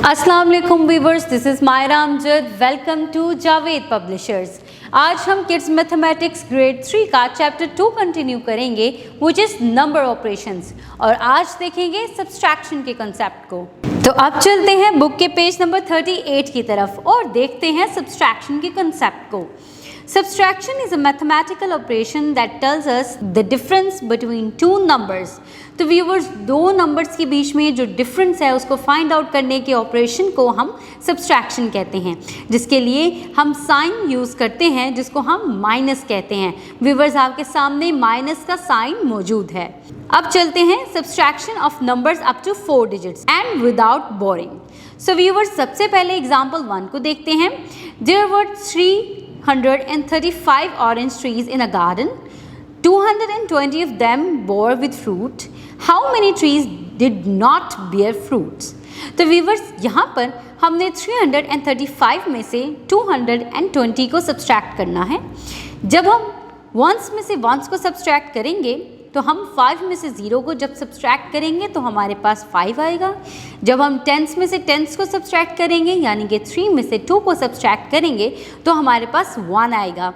अस्सलाम वालेकुम viewers, this is Myra Amjad. Welcome to Javed publishers. आज हम किड्स मैथमेटिक्स ग्रेड 3 का चैप्टर 2 कंटिन्यू करेंगे, विच इज़ नंबर ऑपरेशंस, और आज देखेंगे सब्सट्रैक्शन के कंसेप्ट को। तो अब चलते हैं बुक के पेज नंबर 38 की तरफ और देखते हैं सब्सट्रैक्शन के कंसेप्ट को। Subtraction is a mathematical operation that tells us the difference between two numbers. तो व्यूवर्स, दो नंबर्स के बीच में जो डिफरेंस है उसको फाइंड आउट करने के ऑपरेशन को हम सब्सट्रैक्शन कहते हैं, जिसके लिए हम साइन यूज़ करते हैं जिसको हम माइनस कहते हैं। व्यूवर्स, आपके सामने माइनस का साइन मौजूद है। अब चलते हैं subtraction of numbers up to 4 digits and without borrowing. So viewers, सबसे पहले एग्जाम्पल 1 को देखते हैं। There were 335 orange trees in a garden. 220 of them bore with fruit. How many trees did not bear fruits? तो viewers, यहाँ पर हमने 335 में से 220 को सब्सट्रैक्ट करना है। जब हम वंस में से वंस को सब्सट्रैक्ट करेंगे तो हम 5 में से 0 को जब सब्सट्रैक्ट करेंगे तो हमारे पास 5 आएगा। जब हम टेंस में से टेंस को सब्सट्रैक्ट करेंगे यानी कि 3 में से 2 को सब्सट्रैक्ट करेंगे तो हमारे पास 1 आएगा।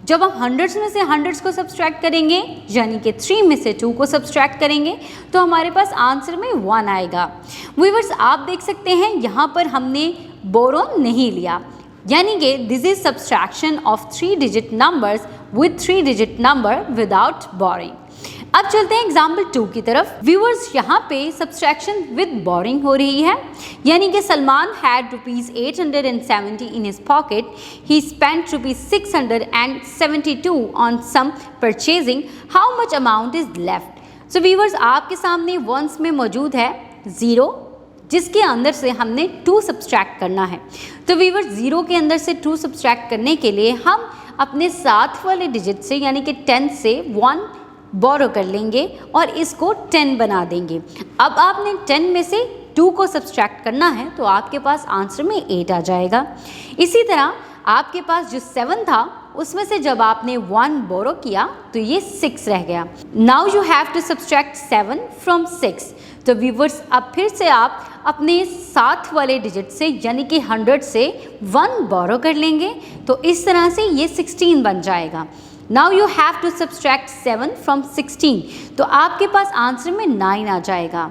जब हम हंड्रेड्स में से हंड्रेड्स को सब्सट्रैक्ट करेंगे यानी कि 3 में से 2 को सब्सट्रैक्ट करेंगे तो हमारे पास आंसर में 1 आएगा। व्यूअर्स, आप देख सकते हैं यहाँ पर हमने बोरो नहीं लिया, यानी कि this is subtraction of 3 digit numbers with 3 digit number without boring. अब चलते हैं एग्जाम्पल 2 की तरफ। व्यूअर्स, यहाँ पे सब्सट्रैक्शन विद बोरिंग हो रही है, यानी कि Salman had ₹870 in his pocket, he spent ₹672 on some purchasing, how much amount is left. So viewers, आपके सामने वंस में मौजूद है 0, जिसके अंदर से हमने 2 सब्सट्रैक्ट करना है। तो व्यूअर्स, 0 के अंदर से 2 सब्सट्रैक्ट करने के लिए हम अपने साथ वाले डिजिट से यानी कि 10 से 1 बोरो कर लेंगे और इसको 10 बना देंगे। अब आपने 10 में से 2 को सब्सट्रैक्ट करना है तो आपके पास आंसर में 8 आ जाएगा। इसी तरह आपके पास जो 7 था उसमें से जब आपने 1 बोरो किया तो ये 6 रह गया। Now you have to subtract 7 from 6। तो व्यूअर्स, अब फिर से आप अपने साथ वाले डिजिट से यानी कि 100 से 1 बोरो कर लेंगे तो इस तरह से ये 16 बन जाएगा। Now you have to subtract 7 from 16, तो आपके पास आंसर में 9 आ जाएगा।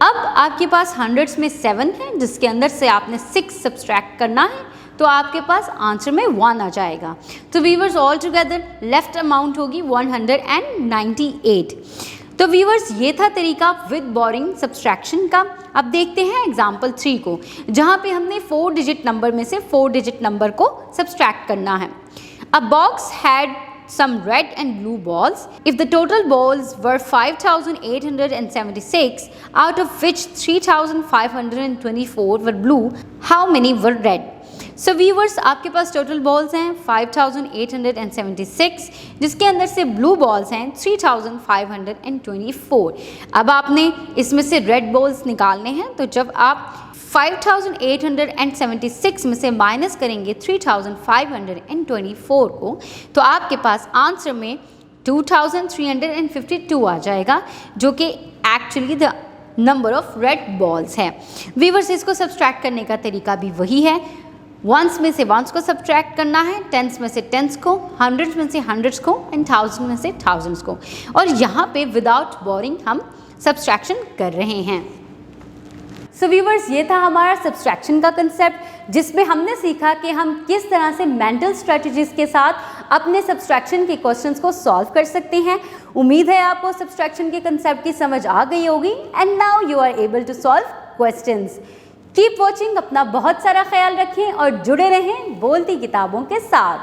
अब आपके पास हंड्रेड्स में 7 है जिसके अंदर से आपने 6 सब्सट्रैक्ट करना है तो आपके पास आंसर में 1 आ जाएगा। तो viewers, all together left amount होगी 198। तो व्यूअर्स, ये था तरीका विद बोरिंग सब्सट्रैक्शन का। अब देखते हैं एग्जाम्पल 3 को, जहाँ पे हमने 4 डिजिट नंबर में से 4 डिजिट नंबर को सब्सट्रैक्ट करना है। अ box had some red and blue balls. If the total balls were 5,876, out of which 3,524 were blue, how many were red? So viewers, आपके पास टोटल बॉल्स हैं 5,876, जिसके अंदर से ब्लू बॉल्स हैं 3,524। अब आपने इसमें से रेड बॉल्स निकालने हैं, तो जब आप 5,876 में से माइनस करेंगे 3,524 को तो आपके पास आंसर में 2,352 आ जाएगा, जो कि actually the number of red balls है। व्यूअर्स, इसको सब्सट्रैक्ट करने का तरीका भी वही है। वंस में से वंस को सब्सट्रैक्ट करना है, टेंस में से टेंस को, हंड्रेड्स में से हंड्रेड्स को एंड थाउजेंड में से थाउजेंड्स को, और यहाँ पे विदाउट बोरिंग हम सब्सट्रैक्शन कर रहे हैं। सो व्यूअर्स, ये था हमारा सब्सट्रैक्शन का कंसेप्ट, जिसमें हमने सीखा कि हम किस तरह से मेंटल स्ट्रेटजीज के साथ अपने सब्सट्रैक्शन के क्वेश्चंस को सॉल्व कर सकते हैं। उम्मीद है आपको सब्सट्रैक्शन के कंसेप्ट की समझ आ गई होगी and now you are able to solve questions. Keep watching, अपना बहुत सारा ख्याल रखें और जुड़े रहें बोलती किताबों के साथ।